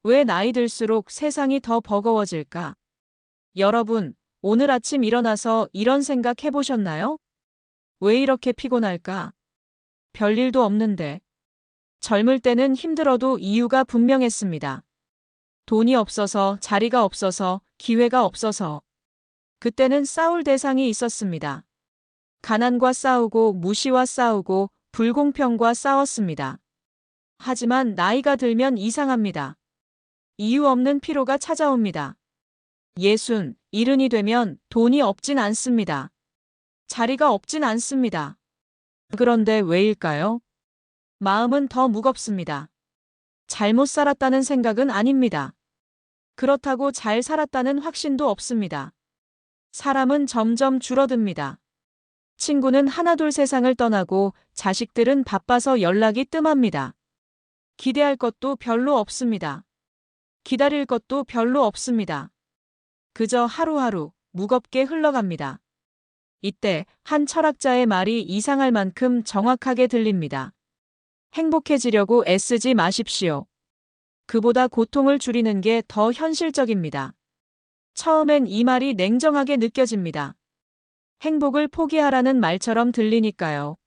왜 나이 들수록 세상이 더 버거워질까? 여러분, 오늘 아침 일어나서 이런 생각 해보셨나요? 왜 이렇게 피곤할까? 별일도 없는데. 젊을 때는 힘들어도 이유가 분명했습니다. 돈이 없어서, 자리가 없어서, 기회가 없어서. 그때는 싸울 대상이 있었습니다. 가난과 싸우고, 무시와 싸우고, 불공평과 싸웠습니다. 하지만 나이가 들면 이상합니다. 이유 없는 피로가 찾아옵니다. 예순, 이른이 되면 돈이 없진 않습니다. 자리가 없진 않습니다. 그런데 왜일까요? 마음은 더 무겁습니다. 잘못 살았다는 생각은 아닙니다. 그렇다고 잘 살았다는 확신도 없습니다. 사람은 점점 줄어듭니다. 친구는 하나둘 세상을 떠나고 자식들은 바빠서 연락이 뜸합니다. 기대할 것도 별로 없습니다. 기다릴 것도 별로 없습니다. 그저 하루하루 무겁게 흘러갑니다. 이때 한 철학자의 말이 이상할 만큼 정확하게 들립니다. 행복해지려고 애쓰지 마십시오. 그보다 고통을 줄이는 게 더 현실적입니다. 처음엔 이 말이 냉정하게 느껴집니다. 행복을 포기하라는 말처럼 들리니까요.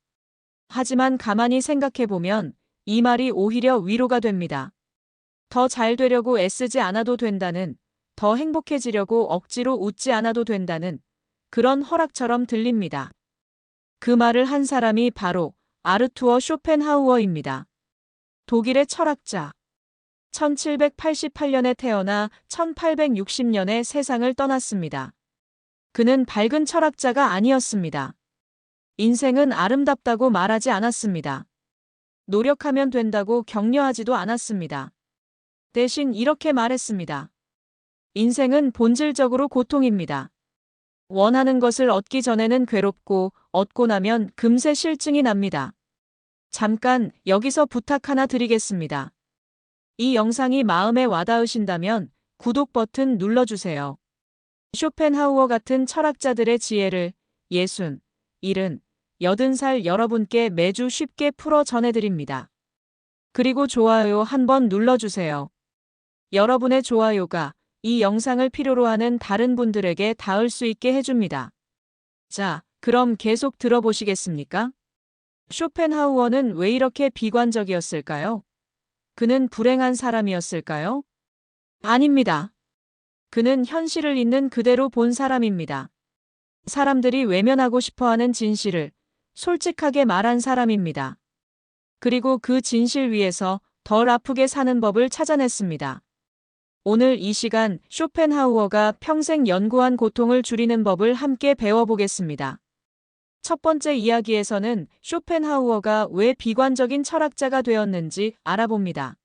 하지만 가만히 생각해보면 이 말이 오히려 위로가 됩니다. 더 잘 되려고 애쓰지 않아도 된다는, 더 행복해지려고 억지로 웃지 않아도 된다는 그런 허락처럼 들립니다. 그 말을 한 사람이 바로 아르투어 쇼펜하우어입니다. 독일의 철학자. 1788년에 태어나 1860년에 세상을 떠났습니다. 그는 밝은 철학자가 아니었습니다. 인생은 아름답다고 말하지 않았습니다. 노력하면 된다고 격려하지도 않았습니다. 대신 이렇게 말했습니다. 인생은 본질적으로 고통입니다. 원하는 것을 얻기 전에는 괴롭고 얻고 나면 금세 실증이 납니다. 잠깐 여기서 부탁 하나 드리겠습니다. 이 영상이 마음에 와닿으신다면 구독 버튼 눌러주세요. 쇼펜하우어 같은 철학자들의 지혜를 60, 70, 80살 여러분께 매주 쉽게 풀어 전해드립니다. 그리고 좋아요 한번 눌러주세요. 여러분의 좋아요가 이 영상을 필요로 하는 다른 분들에게 닿을 수 있게 해줍니다. 자, 그럼 계속 들어보시겠습니까? 쇼펜하우어는 왜 이렇게 비관적이었을까요? 그는 불행한 사람이었을까요? 아닙니다. 그는 현실을 있는 그대로 본 사람입니다. 사람들이 외면하고 싶어하는 진실을 솔직하게 말한 사람입니다. 그리고 그 진실 위에서 덜 아프게 사는 법을 찾아냈습니다. 오늘 이 시간 쇼펜하우어가 평생 연구한 고통을 줄이는 법을 함께 배워보겠습니다. 첫 번째 이야기에서는 쇼펜하우어가 왜 비관적인 철학자가 되었는지 알아봅니다.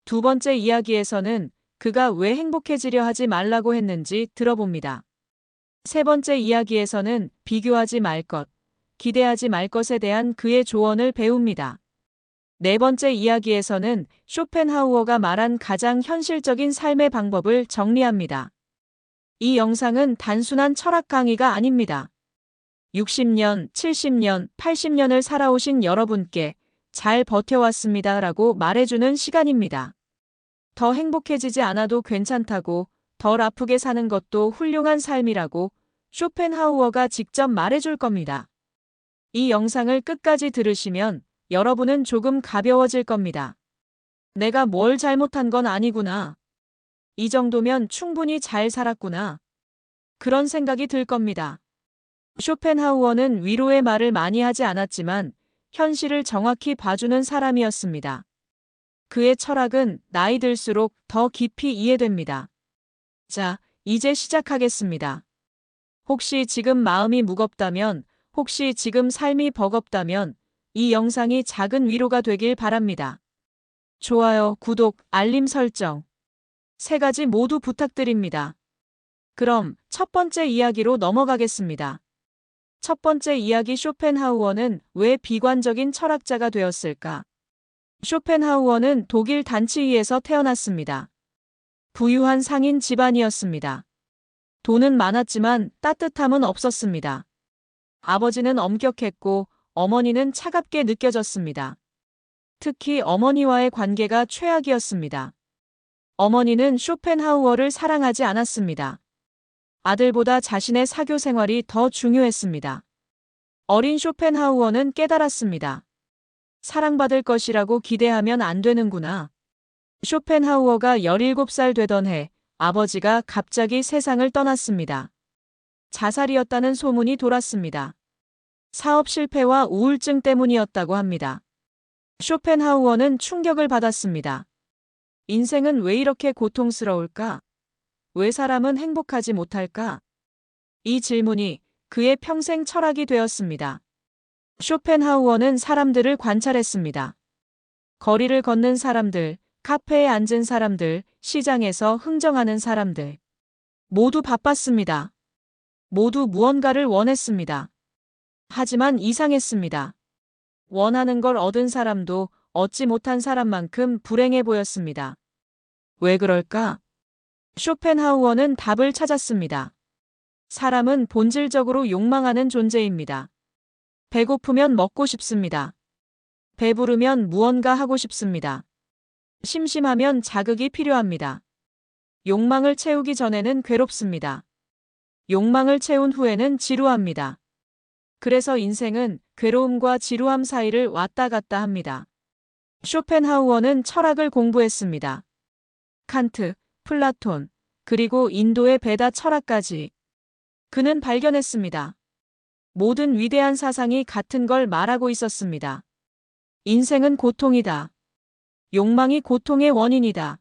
두 번째 이야기에서는 그가 왜 행복해지려 하지 말라고 했는지 들어봅니다. 세 번째 이야기에서는 비교하지 말 것, 기대하지 말 것에 대한 그의 조언을 배웁니다. 네 번째 이야기에서는 쇼펜하우어가 말한 가장 현실적인 삶의 방법을 정리합니다. 이 영상은 단순한 철학 강의가 아닙니다. 60년, 70년, 80년을 살아오신 여러분께 잘 버텨왔습니다 라고 말해주는 시간입니다. 더 행복해지지 않아도 괜찮다고, 덜 아프게 사는 것도 훌륭한 삶이라고 쇼펜하우어가 직접 말해줄 겁니다. 이 영상을 끝까지 들으시면 여러분은 조금 가벼워질 겁니다. 내가 뭘 잘못한 건 아니구나. 이 정도면 충분히 잘 살았구나. 그런 생각이 들 겁니다. 쇼펜하우어는 위로의 말을 많이 하지 않았지만 현실을 정확히 봐주는 사람이었습니다. 그의 철학은 나이 들수록 더 깊이 이해됩니다. 자, 이제 시작하겠습니다. 혹시 지금 마음이 무겁다면, 혹시 지금 삶이 버겁다면 이 영상이 작은 위로가 되길 바랍니다. 좋아요, 구독, 알림 설정. 세 가지 모두 부탁드립니다. 그럼 첫 번째 이야기로 넘어가겠습니다. 첫 번째 이야기 쇼펜하우어는 왜 비관적인 철학자가 되었을까? 쇼펜하우어는 독일 단치히에서 태어났습니다. 부유한 상인 집안이었습니다. 돈은 많았지만 따뜻함은 없었습니다. 아버지는 엄격했고 어머니는 차갑게 느껴졌습니다. 특히 어머니와의 관계가 최악이었습니다. 어머니는 쇼펜하우어를 사랑하지 않았습니다. 아들보다 자신의 사교 생활이 더 중요했습니다. 어린 쇼펜하우어는 깨달았습니다. 사랑받을 것이라고 기대하면 안 되는구나. 쇼펜하우어가 17살 되던 해 아버지가 갑자기 세상을 떠났습니다. 자살이었다는 소문이 돌았습니다. 사업 실패와 우울증 때문이었다고 합니다. 쇼펜하우어는 충격을 받았습니다. 인생은 왜 이렇게 고통스러울까? 왜 사람은 행복하지 못할까? 이 질문이 그의 평생 철학이 되었습니다. 쇼펜하우어는 사람들을 관찰했습니다. 거리를 걷는 사람들, 카페에 앉은 사람들, 시장에서 흥정하는 사람들. 모두 바빴습니다. 모두 무언가를 원했습니다. 하지만 이상했습니다. 원하는 걸 얻은 사람도 얻지 못한 사람만큼 불행해 보였습니다. 왜 그럴까? 쇼펜하우어는 답을 찾았습니다. 사람은 본질적으로 욕망하는 존재입니다. 배고프면 먹고 싶습니다. 배부르면 무언가 하고 싶습니다. 심심하면 자극이 필요합니다. 욕망을 채우기 전에는 괴롭습니다. 욕망을 채운 후에는 지루합니다. 그래서 인생은 괴로움과 지루함 사이를 왔다 갔다 합니다. 쇼펜하우어는 철학을 공부했습니다. 칸트, 플라톤, 그리고 인도의 베다 철학까지. 그는 발견했습니다. 모든 위대한 사상이 같은 걸 말하고 있었습니다. 인생은 고통이다. 욕망이 고통의 원인이다.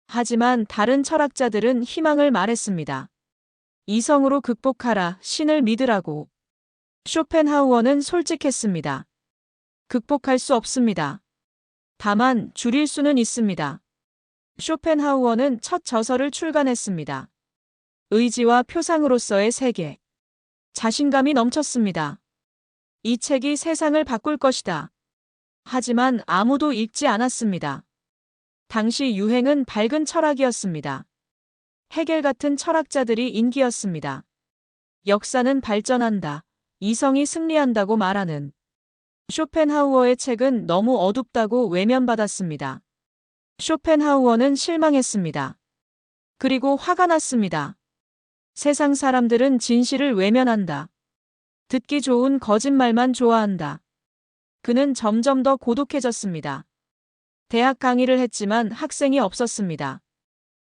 하지만 다른 철학자들은 희망을 말했습니다. 이성으로 극복하라, 신을 믿으라고. 쇼펜하우어는 솔직했습니다. 극복할 수 없습니다. 다만 줄일 수는 있습니다. 쇼펜하우어는 첫 저서를 출간했습니다. 의지와 표상으로서의 세계. 자신감이 넘쳤습니다. 이 책이 세상을 바꿀 것이다. 하지만 아무도 읽지 않았습니다. 당시 유행은 밝은 철학이었습니다. 헤겔 같은 철학자들이 인기였습니다. 역사는 발전한다. 이성이 승리한다고 말하는. 쇼펜하우어의 책은 너무 어둡다고 외면받았습니다. 쇼펜하우어는 실망했습니다. 그리고 화가 났습니다. 세상 사람들은 진실을 외면한다. 듣기 좋은 거짓말만 좋아한다. 그는 점점 더 고독해졌습니다. 대학 강의를 했지만 학생이 없었습니다.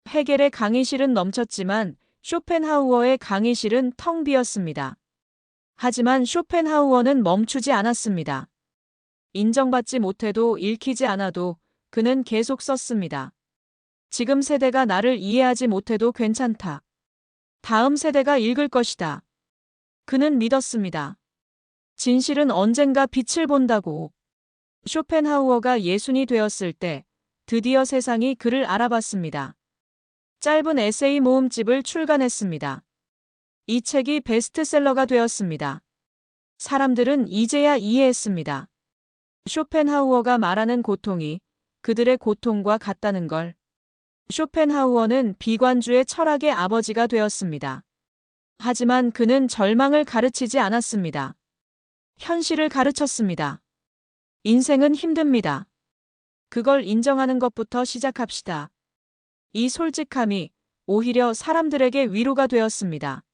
헤겔의 강의실은 넘쳤지만 쇼펜하우어의 강의실은 텅 비었습니다. 하지만 쇼펜하우어는 멈추지 않았습니다. 인정받지 못해도 읽히지 않아도 그는 계속 썼습니다. 지금 세대가 나를 이해하지 못해도 괜찮다. 다음 세대가 읽을 것이다. 그는 믿었습니다. 진실은 언젠가 빛을 본다고. 쇼펜하우어가 예순이 되었을 때 드디어 세상이 그를 알아봤습니다. 짧은 에세이 모음집을 출간했습니다. 이 책이 베스트셀러가 되었습니다. 사람들은 이제야 이해했습니다. 쇼펜하우어가 말하는 고통이 그들의 고통과 같다는 걸. 쇼펜하우어는 비관주의 철학의 아버지가 되었습니다. 하지만 그는 절망을 가르치지 않았습니다. 현실을 가르쳤습니다. 인생은 힘듭니다. 그걸 인정하는 것부터 시작합시다. 이 솔직함이 오히려 사람들에게 위로가 되었습니다.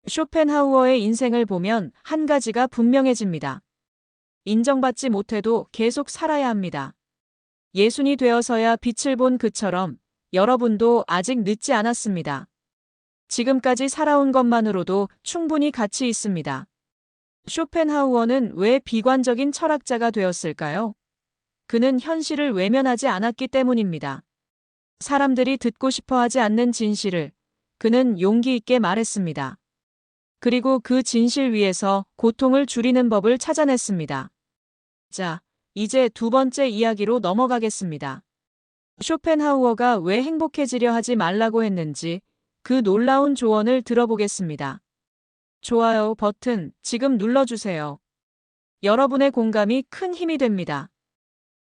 쇼펜하우어의 인생을 보면 한 가지가 분명해집니다. 인정받지 못해도 계속 살아야 합니다. 예순이 되어서야 빛을 본 그처럼 여러분도 아직 늦지 않았습니다. 지금까지 살아온 것만으로도 충분히 가치 있습니다. 쇼펜하우어는 왜 비관적인 철학자가 되었을까요? 그는 현실을 외면하지 않았기 때문입니다. 사람들이 듣고 싶어 하지 않는 진실을 그는 용기 있게 말했습니다. 그리고 그 진실 위에서 고통을 줄이는 법을 찾아냈습니다. 자, 이제 두 번째 이야기로 넘어가겠습니다. 쇼펜하우어가 왜 행복해지려 하지 말라고 했는지 그 놀라운 조언을 들어보겠습니다. 좋아요 버튼 지금 눌러주세요. 여러분의 공감이 큰 힘이 됩니다.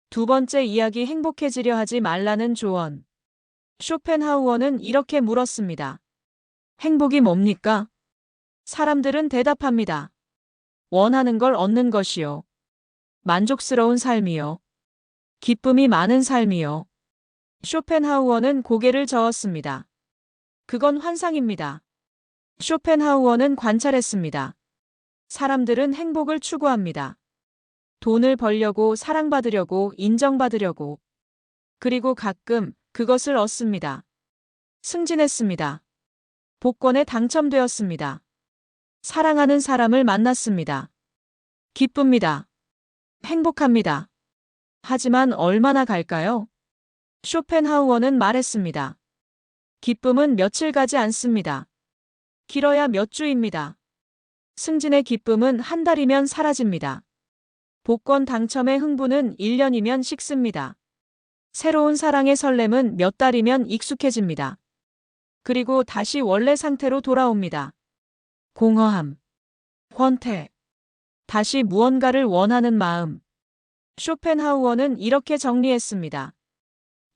두 번째 이야기 행복해지려 하지 말라는 조언. 쇼펜하우어는 이렇게 물었습니다. 행복이 뭡니까? 사람들은 대답합니다. 원하는 걸 얻는 것이요. 만족스러운 삶이요. 기쁨이 많은 삶이요. 쇼펜하우어는 고개를 저었습니다. 그건 환상입니다. 쇼펜하우어는 관찰했습니다. 사람들은 행복을 추구합니다. 돈을 벌려고, 사랑받으려고, 인정받으려고. 그리고 가끔 그것을 얻습니다. 승진했습니다. 복권에 당첨되었습니다. 사랑하는 사람을 만났습니다. 기쁩니다. 행복합니다. 하지만 얼마나 갈까요? 쇼펜하우어는 말했습니다. 기쁨은 며칠 가지 않습니다. 길어야 몇 주입니다. 승진의 기쁨은 한 달이면 사라집니다. 복권 당첨의 흥분은 1년이면 식습니다. 새로운 사랑의 설렘은 몇 달이면 익숙해집니다. 그리고 다시 원래 상태로 돌아옵니다. 공허함, 권태, 다시 무언가를 원하는 마음. 쇼펜하우어는 이렇게 정리했습니다.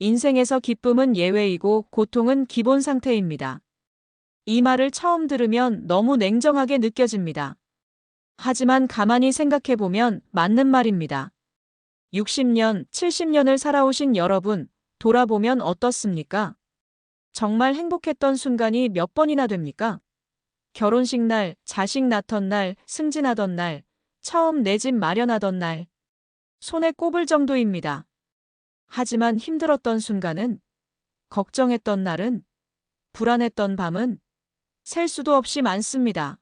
인생에서 기쁨은 예외이고 고통은 기본 상태입니다. 이 말을 처음 들으면 너무 냉정하게 느껴집니다. 하지만 가만히 생각해보면 맞는 말입니다. 60년, 70년을 살아오신 여러분, 돌아보면 어떻습니까? 정말 행복했던 순간이 몇 번이나 됩니까? 결혼식 날, 자식 낳던 날, 승진하던 날, 처음 내 집 마련하던 날. 손에 꼽을 정도입니다. 하지만 힘들었던 순간은, 걱정했던 날은, 불안했던 밤은 셀 수도 없이 많습니다.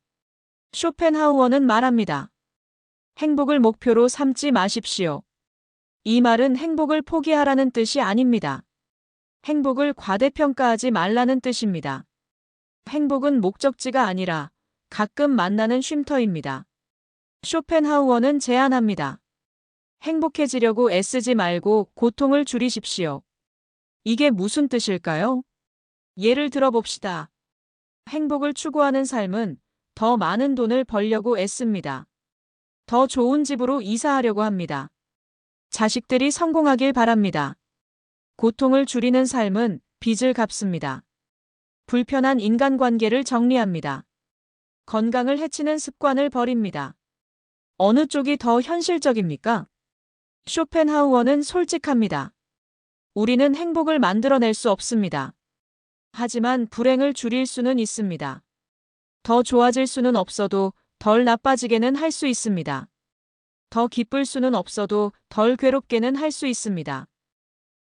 쇼펜하우어는 말합니다. 행복을 목표로 삼지 마십시오. 이 말은 행복을 포기하라는 뜻이 아닙니다. 행복을 과대평가하지 말라는 뜻입니다. 행복은 목적지가 아니라 가끔 만나는 쉼터입니다. 쇼펜하우어는 제안합니다. 행복해지려고 애쓰지 말고 고통을 줄이십시오. 이게 무슨 뜻일까요? 예를 들어봅시다. 행복을 추구하는 삶은 더 많은 돈을 벌려고 애씁니다. 더 좋은 집으로 이사하려고 합니다. 자식들이 성공하길 바랍니다. 고통을 줄이는 삶은 빚을 갚습니다. 불편한 인간관계를 정리합니다. 건강을 해치는 습관을 버립니다. 어느 쪽이 더 현실적입니까? 쇼펜하우어는 솔직합니다. 우리는 행복을 만들어낼 수 없습니다. 하지만 불행을 줄일 수는 있습니다. 더 좋아질 수는 없어도 덜 나빠지게는 할 수 있습니다. 더 기쁠 수는 없어도 덜 괴롭게는 할 수 있습니다.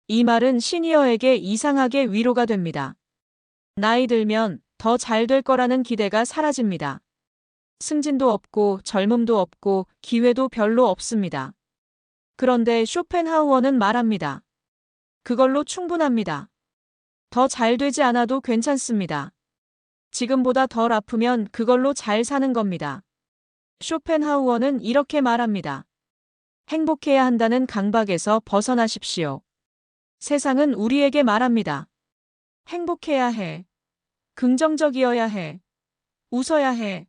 이 말은 시니어에게 이상하게 위로가 됩니다. 나이 들면 더 잘 될 거라는 기대가 사라집니다. 승진도 없고 젊음도 없고 기회도 별로 없습니다. 그런데 쇼펜하우어는 말합니다. 그걸로 충분합니다. 더 잘 되지 않아도 괜찮습니다. 지금보다 덜 아프면 그걸로 잘 사는 겁니다. 쇼펜하우어는 이렇게 말합니다. 행복해야 한다는 강박에서 벗어나십시오. 세상은 우리에게 말합니다. 행복해야 해. 긍정적이어야 해. 웃어야 해.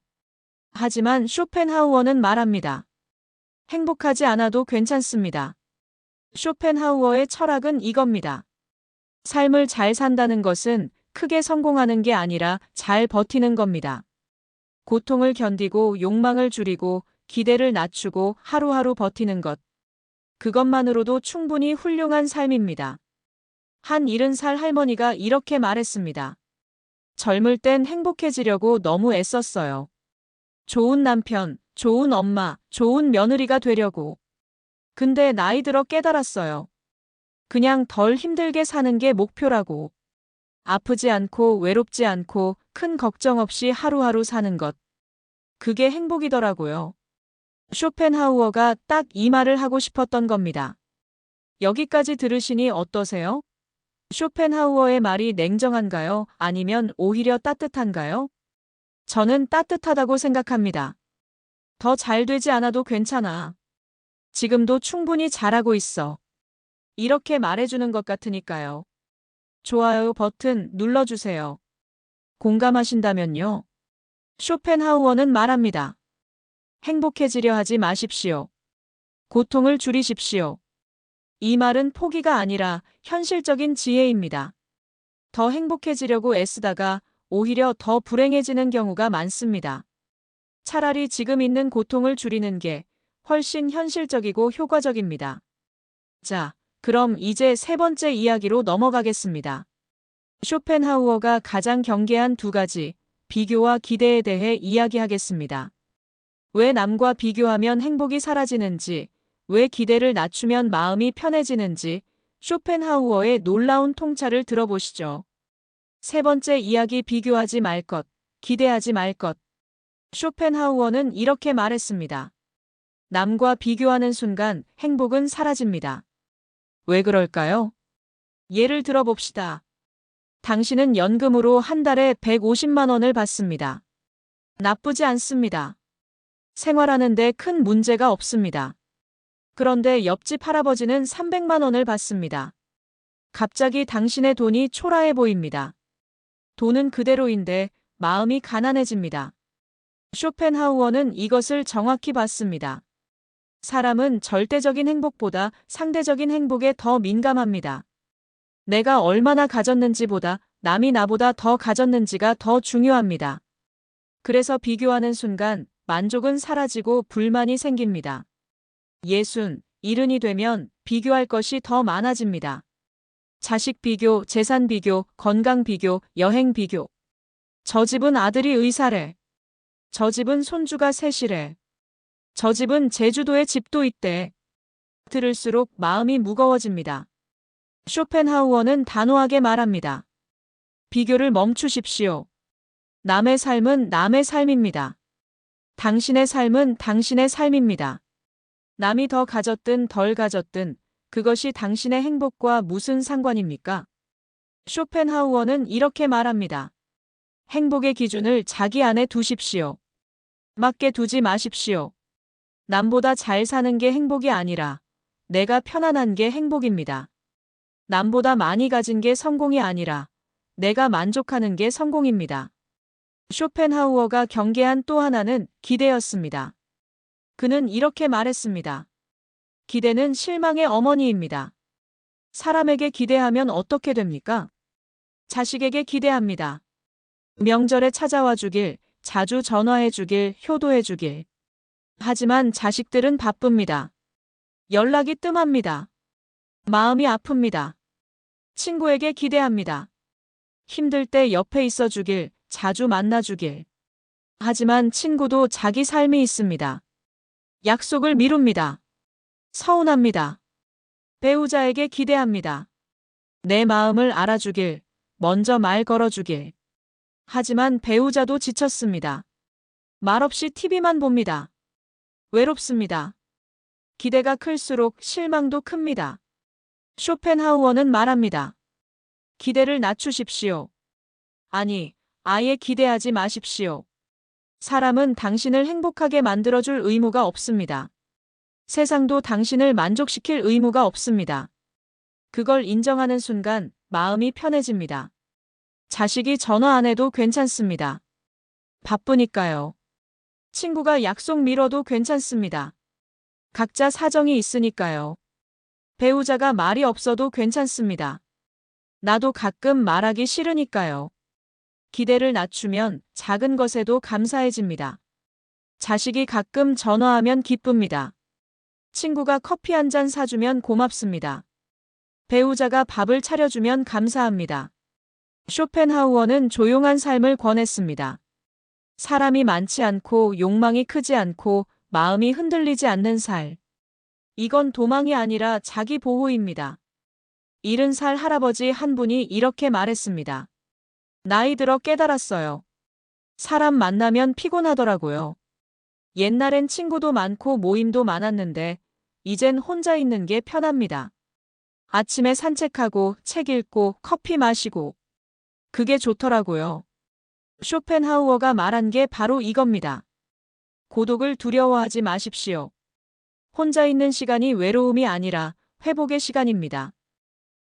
하지만 쇼펜하우어는 말합니다. 행복하지 않아도 괜찮습니다. 쇼펜하우어의 철학은 이겁니다. 삶을 잘 산다는 것은 크게 성공하는 게 아니라 잘 버티는 겁니다. 고통을 견디고 욕망을 줄이고 기대를 낮추고 하루하루 버티는 것. 그것만으로도 충분히 훌륭한 삶입니다. 한 70살 할머니가 이렇게 말했습니다. 젊을 땐 행복해지려고 너무 애썼어요. 좋은 남편, 좋은 엄마, 좋은 며느리가 되려고. 근데 나이 들어 깨달았어요. 그냥 덜 힘들게 사는 게 목표라고. 아프지 않고 외롭지 않고 큰 걱정 없이 하루하루 사는 것. 그게 행복이더라고요. 쇼펜하우어가 딱 이 말을 하고 싶었던 겁니다. 여기까지 들으시니 어떠세요? 쇼펜하우어의 말이 냉정한가요? 아니면 오히려 따뜻한가요? 저는 따뜻하다고 생각합니다. 더 잘 되지 않아도 괜찮아. 지금도 충분히 잘하고 있어. 이렇게 말해주는 것 같으니까요. 좋아요 버튼 눌러주세요. 공감하신다면요. 쇼펜하우어는 말합니다. 행복해지려 하지 마십시오. 고통을 줄이십시오. 이 말은 포기가 아니라 현실적인 지혜입니다. 더 행복해지려고 애쓰다가 오히려 더 불행해지는 경우가 많습니다. 차라리 지금 있는 고통을 줄이는 게 훨씬 현실적이고 효과적입니다. 자, 그럼 이제 세 번째 이야기로 넘어가겠습니다. 쇼펜하우어가 가장 경계한 두 가지, 비교와 기대에 대해 이야기하겠습니다. 왜 남과 비교하면 행복이 사라지는지, 왜 기대를 낮추면 마음이 편해지는지, 쇼펜하우어의 놀라운 통찰을 들어보시죠. 세 번째 이야기 비교하지 말 것, 기대하지 말 것. 쇼펜하우어는 이렇게 말했습니다. 남과 비교하는 순간 행복은 사라집니다. 왜 그럴까요? 예를 들어 봅시다. 당신은 연금으로 한 달에 150만 원을 받습니다. 나쁘지 않습니다. 생활하는데 큰 문제가 없습니다. 그런데 옆집 할아버지는 300만 원을 받습니다. 갑자기 당신의 돈이 초라해 보입니다. 돈은 그대로인데 마음이 가난해집니다. 쇼펜하우어는 이것을 정확히 봤습니다. 사람은 절대적인 행복보다 상대적인 행복에 더 민감합니다. 내가 얼마나 가졌는지보다 남이 나보다 더 가졌는지가 더 중요합니다. 그래서 비교하는 순간 만족은 사라지고 불만이 생깁니다. 60, 70이 되면 비교할 것이 더 많아집니다. 자식 비교, 재산 비교, 건강 비교, 여행 비교. 저 집은 아들이 의사래. 저 집은 손주가 셋이래. 저 집은 제주도에 집도 있대. 들을수록 마음이 무거워집니다. 쇼펜하우어는 단호하게 말합니다. 비교를 멈추십시오. 남의 삶은 남의 삶입니다. 당신의 삶은 당신의 삶입니다. 남이 더 가졌든 덜 가졌든 그것이 당신의 행복과 무슨 상관입니까? 쇼펜하우어는 이렇게 말합니다. 행복의 기준을 자기 안에 두십시오. 맞게 두지 마십시오. 남보다 잘 사는 게 행복이 아니라 내가 편안한 게 행복입니다. 남보다 많이 가진 게 성공이 아니라 내가 만족하는 게 성공입니다. 쇼펜하우어가 경계한 또 하나는 기대였습니다. 그는 이렇게 말했습니다. 기대는 실망의 어머니입니다. 사람에게 기대하면 어떻게 됩니까? 자식에게 기대합니다. 명절에 찾아와 주길, 자주 전화해 주길, 효도해 주길. 하지만 자식들은 바쁩니다. 연락이 뜸합니다. 마음이 아픕니다. 친구에게 기대합니다. 힘들 때 옆에 있어 주길, 자주 만나 주길. 하지만 친구도 자기 삶이 있습니다. 약속을 미룹니다. 서운합니다. 배우자에게 기대합니다. 내 마음을 알아주길, 먼저 말 걸어주길. 하지만 배우자도 지쳤습니다. 말없이 TV만 봅니다. 외롭습니다. 기대가 클수록 실망도 큽니다. 쇼펜하우어는 말합니다. 기대를 낮추십시오. 아니, 아예 기대하지 마십시오. 사람은 당신을 행복하게 만들어줄 의무가 없습니다. 세상도 당신을 만족시킬 의무가 없습니다. 그걸 인정하는 순간 마음이 편해집니다. 자식이 전화 안 해도 괜찮습니다. 바쁘니까요. 친구가 약속 미뤄도 괜찮습니다. 각자 사정이 있으니까요. 배우자가 말이 없어도 괜찮습니다. 나도 가끔 말하기 싫으니까요. 기대를 낮추면 작은 것에도 감사해집니다. 자식이 가끔 전화하면 기쁩니다. 친구가 커피 한 잔 사주면 고맙습니다. 배우자가 밥을 차려주면 감사합니다. 쇼펜하우어는 조용한 삶을 권했습니다. 사람이 많지 않고 욕망이 크지 않고 마음이 흔들리지 않는 살. 이건 도망이 아니라 자기 보호입니다. 70살 할아버지 한 분이 이렇게 말했습니다. 나이 들어 깨달았어요. 사람 만나면 피곤하더라고요. 옛날엔 친구도 많고 모임도 많았는데 이젠 혼자 있는 게 편합니다. 아침에 산책하고 책 읽고 커피 마시고 그게 좋더라고요. 쇼펜하우어가 말한 게 바로 이겁니다. 고독을 두려워하지 마십시오. 혼자 있는 시간이 외로움이 아니라 회복의 시간입니다.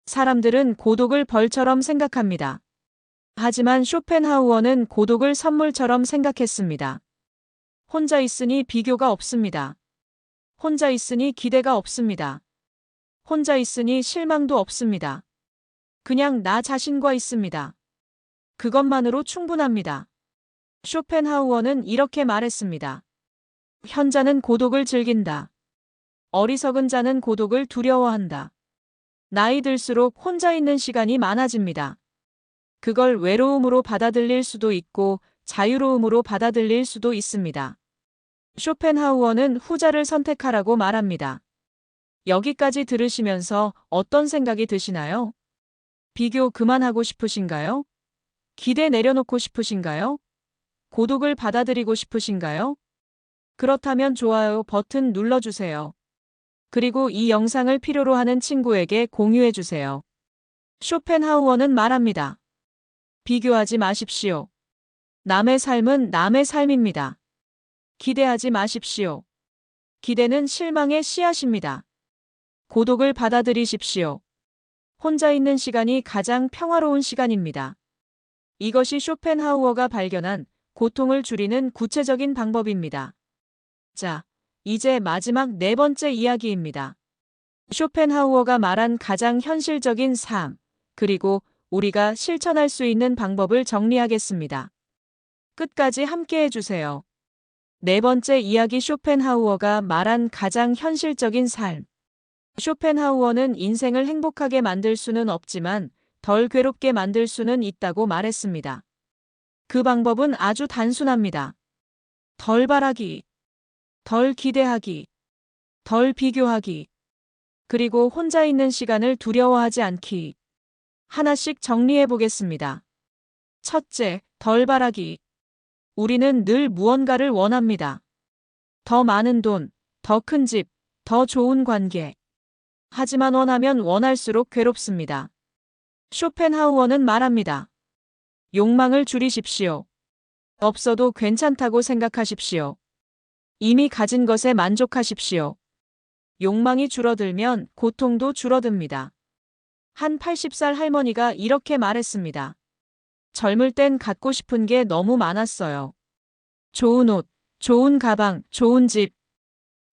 사람들은 고독을 벌처럼 생각합니다. 하지만 쇼펜하우어는 고독을 선물처럼 생각했습니다. 혼자 있으니 비교가 없습니다. 혼자 있으니 기대가 없습니다. 혼자 있으니 실망도 없습니다. 그냥 나 자신과 있습니다. 그것만으로 충분합니다. 쇼펜하우어는 이렇게 말했습니다. 현자는 고독을 즐긴다. 어리석은 자는 고독을 두려워한다. 나이 들수록 혼자 있는 시간이 많아집니다. 그걸 외로움으로 받아들일 수도 있고 자유로움으로 받아들일 수도 있습니다. 쇼펜하우어는 후자를 선택하라고 말합니다. 여기까지 들으시면서 어떤 생각이 드시나요? 비교 그만하고 싶으신가요? 기대 내려놓고 싶으신가요? 고독을 받아들이고 싶으신가요? 그렇다면 좋아요 버튼 눌러주세요. 그리고 이 영상을 필요로 하는 친구에게 공유해주세요. 쇼펜하우어는 말합니다. 비교하지 마십시오. 남의 삶은 남의 삶입니다. 기대하지 마십시오. 기대는 실망의 씨앗입니다. 고독을 받아들이십시오. 혼자 있는 시간이 가장 평화로운 시간입니다. 이것이 쇼펜하우어가 발견한 고통을 줄이는 구체적인 방법입니다. 자, 이제 마지막 네 번째 이야기입니다. 쇼펜하우어가 말한 가장 현실적인 삶, 그리고 우리가 실천할 수 있는 방법을 정리하겠습니다. 끝까지 함께 해주세요. 네 번째 이야기 쇼펜하우어가 말한 가장 현실적인 삶. 쇼펜하우어는 인생을 행복하게 만들 수는 없지만 덜 괴롭게 만들 수는 있다고 말했습니다. 그 방법은 아주 단순합니다. 덜 바라기, 덜 기대하기, 덜 비교하기, 그리고 혼자 있는 시간을 두려워하지 않기. 하나씩 정리해 보겠습니다. 첫째, 덜 바라기. 우리는 늘 무언가를 원합니다. 더 많은 돈, 더 큰 집, 더 좋은 관계. 하지만 원하면 원할수록 괴롭습니다. 쇼펜하우어는 말합니다. 욕망을 줄이십시오. 없어도 괜찮다고 생각하십시오. 이미 가진 것에 만족하십시오. 욕망이 줄어들면 고통도 줄어듭니다. 한 80살 할머니가 이렇게 말했습니다. 젊을 땐 갖고 싶은 게 너무 많았어요. 좋은 옷, 좋은 가방, 좋은 집.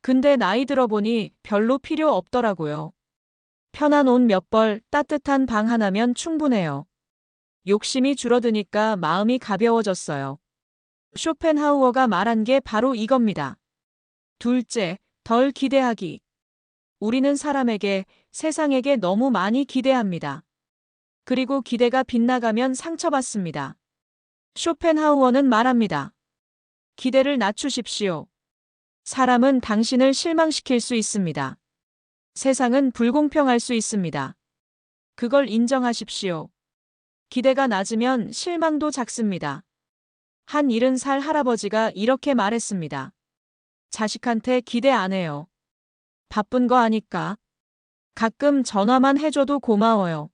근데 나이 들어보니 별로 필요 없더라고요. 편한 옷 몇 벌, 따뜻한 방 하나면 충분해요. 욕심이 줄어드니까 마음이 가벼워졌어요. 쇼펜하우어가 말한 게 바로 이겁니다. 둘째, 덜 기대하기. 우리는 사람에게, 세상에게 너무 많이 기대합니다. 그리고 기대가 빗나가면 상처받습니다. 쇼펜하우어는 말합니다. 기대를 낮추십시오. 사람은 당신을 실망시킬 수 있습니다. 세상은 불공평할 수 있습니다. 그걸 인정하십시오. 기대가 낮으면 실망도 작습니다. 한 70살 할아버지가 이렇게 말했습니다. 자식한테 기대 안 해요. 바쁜 거 아니까. 가끔 전화만 해줘도 고마워요.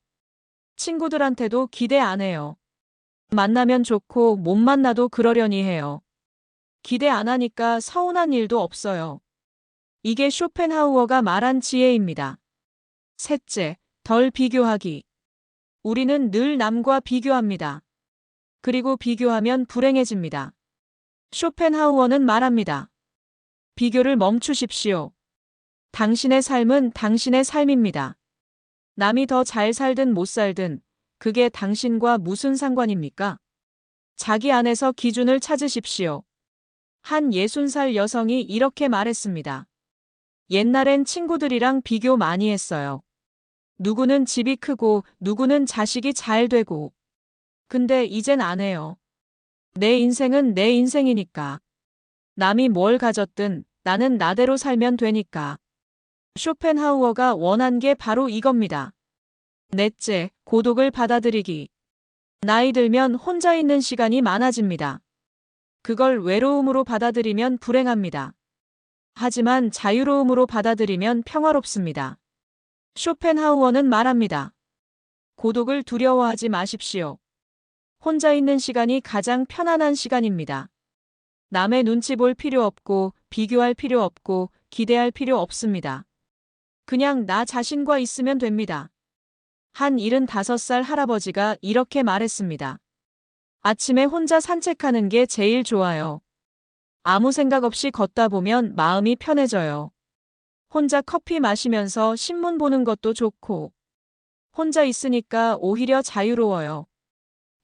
친구들한테도 기대 안 해요. 만나면 좋고 못 만나도 그러려니 해요. 기대 안 하니까 서운한 일도 없어요. 이게 쇼펜하우어가 말한 지혜입니다. 셋째, 덜 비교하기. 우리는 늘 남과 비교합니다. 그리고 비교하면 불행해집니다. 쇼펜하우어는 말합니다. 비교를 멈추십시오. 당신의 삶은 당신의 삶입니다. 남이 더 잘 살든 못 살든 그게 당신과 무슨 상관입니까? 자기 안에서 기준을 찾으십시오. 한 60살 여성이 이렇게 말했습니다. 옛날엔 친구들이랑 비교 많이 했어요. 누구는 집이 크고 누구는 자식이 잘 되고. 근데 이젠 안 해요. 내 인생은 내 인생이니까. 남이 뭘 가졌든 나는 나대로 살면 되니까. 쇼펜하우어가 원한 게 바로 이겁니다. 넷째, 고독을 받아들이기. 나이 들면 혼자 있는 시간이 많아집니다. 그걸 외로움으로 받아들이면 불행합니다. 하지만 자유로움으로 받아들이면 평화롭습니다. 쇼펜하우어는 말합니다. 고독을 두려워하지 마십시오. 혼자 있는 시간이 가장 편안한 시간입니다. 남의 눈치 볼 필요 없고 비교할 필요 없고 기대할 필요 없습니다. 그냥 나 자신과 있으면 됩니다. 한 75살 할아버지가 이렇게 말했습니다. 아침에 혼자 산책하는 게 제일 좋아요. 아무 생각 없이 걷다 보면 마음이 편해져요. 혼자 커피 마시면서 신문 보는 것도 좋고. 혼자 있으니까 오히려 자유로워요.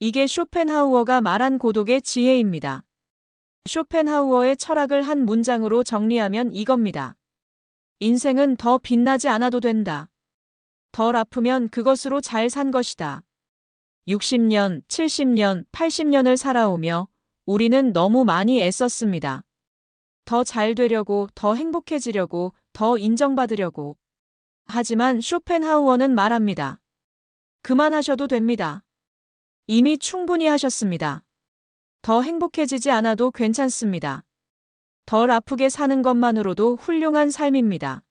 이게 쇼펜하우어가 말한 고독의 지혜입니다. 쇼펜하우어의 철학을 한 문장으로 정리하면 이겁니다. 인생은 더 빛나지 않아도 된다. 덜 아프면 그것으로 잘 산 것이다. 60년, 70년, 80년을 살아오며 우리는 너무 많이 애썼습니다. 더 잘 되려고, 더 행복해지려고, 더 인정받으려고. 하지만 쇼펜하우어는 말합니다. 그만하셔도 됩니다. 이미 충분히 하셨습니다. 더 행복해지지 않아도 괜찮습니다. 덜 아프게 사는 것만으로도 훌륭한 삶입니다.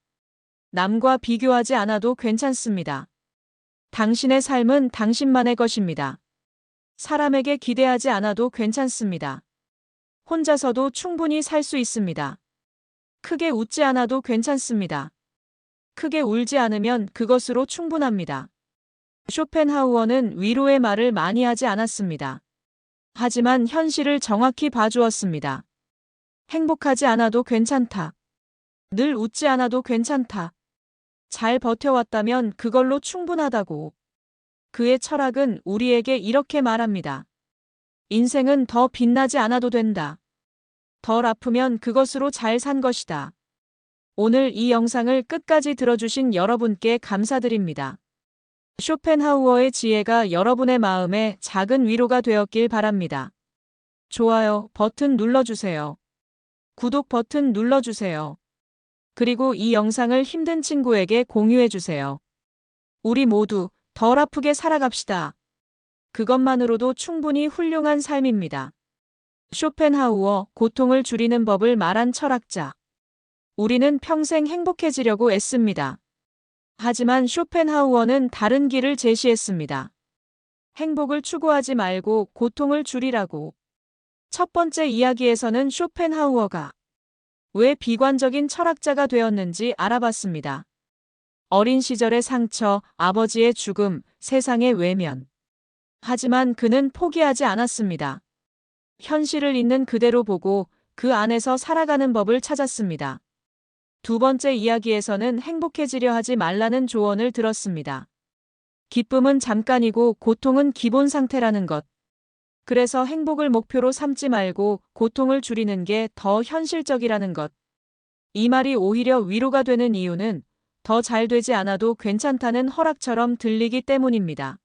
남과 비교하지 않아도 괜찮습니다. 당신의 삶은 당신만의 것입니다. 사람에게 기대하지 않아도 괜찮습니다. 혼자서도 충분히 살 수 있습니다. 크게 웃지 않아도 괜찮습니다. 크게 울지 않으면 그것으로 충분합니다. 쇼펜하우어는 위로의 말을 많이 하지 않았습니다. 하지만 현실을 정확히 봐주었습니다. 행복하지 않아도 괜찮다. 늘 웃지 않아도 괜찮다. 잘 버텨왔다면 그걸로 충분하다고. 그의 철학은 우리에게 이렇게 말합니다. 인생은 더 빛나지 않아도 된다. 덜 아프면 그것으로 잘 산 것이다. 오늘 이 영상을 끝까지 들어주신 여러분께 감사드립니다. 쇼펜하우어의 지혜가 여러분의 마음에 작은 위로가 되었길 바랍니다. 좋아요 버튼 눌러주세요. 구독 버튼 눌러주세요. 그리고 이 영상을 힘든 친구에게 공유해주세요. 우리 모두 덜 아프게 살아갑시다. 그것만으로도 충분히 훌륭한 삶입니다. 쇼펜하우어, 고통을 줄이는 법을 말한 철학자. 우리는 평생 행복해지려고 애씁니다. 하지만 쇼펜하우어는 다른 길을 제시했습니다. 행복을 추구하지 말고 고통을 줄이라고. 첫 번째 이야기에서는 쇼펜하우어가 왜 비관적인 철학자가 되었는지 알아봤습니다. 어린 시절의 상처, 아버지의 죽음, 세상의 외면. 하지만 그는 포기하지 않았습니다. 현실을 있는 그대로 보고 그 안에서 살아가는 법을 찾았습니다. 두 번째 이야기에서는 행복해지려 하지 말라는 조언을 들었습니다. 기쁨은 잠깐이고 고통은 기본 상태라는 것. 그래서 행복을 목표로 삼지 말고 고통을 줄이는 게 더 현실적이라는 것. 이 말이 오히려 위로가 되는 이유는 더 잘 되지 않아도 괜찮다는 허락처럼 들리기 때문입니다.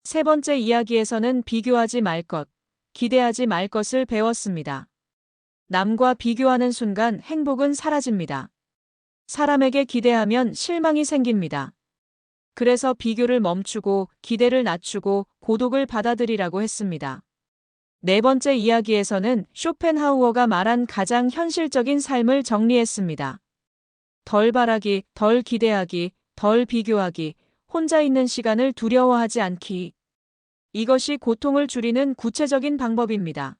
세 번째 이야기에서는 비교하지 말 것, 기대하지 말 것을 배웠습니다. 남과 비교하는 순간 행복은 사라집니다. 사람에게 기대하면 실망이 생깁니다. 그래서 비교를 멈추고 기대를 낮추고 고독을 받아들이라고 했습니다. 네 번째 이야기에서는 쇼펜하우어가 말한 가장 현실적인 삶을 정리했습니다. 덜 바라기, 덜 기대하기, 덜 비교하기, 혼자 있는 시간을 두려워하지 않기. 이것이 고통을 줄이는 구체적인 방법입니다.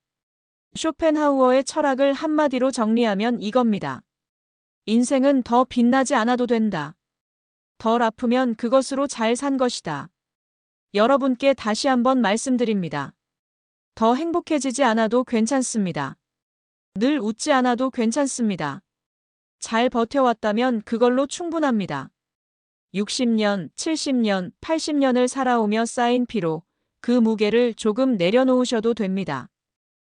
쇼펜하우어의 철학을 한마디로 정리하면 이겁니다. 인생은 더 빛나지 않아도 된다. 덜 아프면 그것으로 잘 산 것이다. 여러분께 다시 한번 말씀드립니다. 더 행복해지지 않아도 괜찮습니다. 늘 웃지 않아도 괜찮습니다. 잘 버텨왔다면 그걸로 충분합니다. 60년, 70년, 80년을 살아오며 쌓인 피로 그 무게를 조금 내려놓으셔도 됩니다.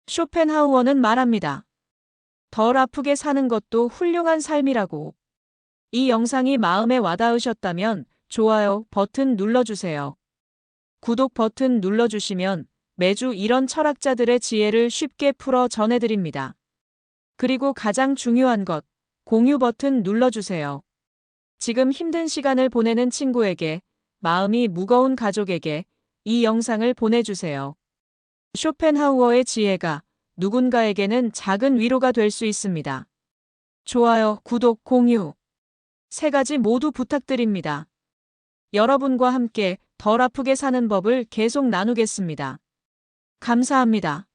쇼펜하우어는 말합니다. 덜 아프게 사는 것도 훌륭한 삶이라고. 이 영상이 마음에 와닿으셨다면 좋아요 버튼 눌러주세요. 구독 버튼 눌러주시면 매주 이런 철학자들의 지혜를 쉽게 풀어 전해드립니다. 그리고 가장 중요한 것, 공유 버튼 눌러주세요. 지금 힘든 시간을 보내는 친구에게, 마음이 무거운 가족에게 이 영상을 보내주세요. 쇼펜하우어의 지혜가 누군가에게는 작은 위로가 될 수 있습니다. 좋아요, 구독, 공유. 세 가지 모두 부탁드립니다. 여러분과 함께 덜 아프게 사는 법을 계속 나누겠습니다. 감사합니다.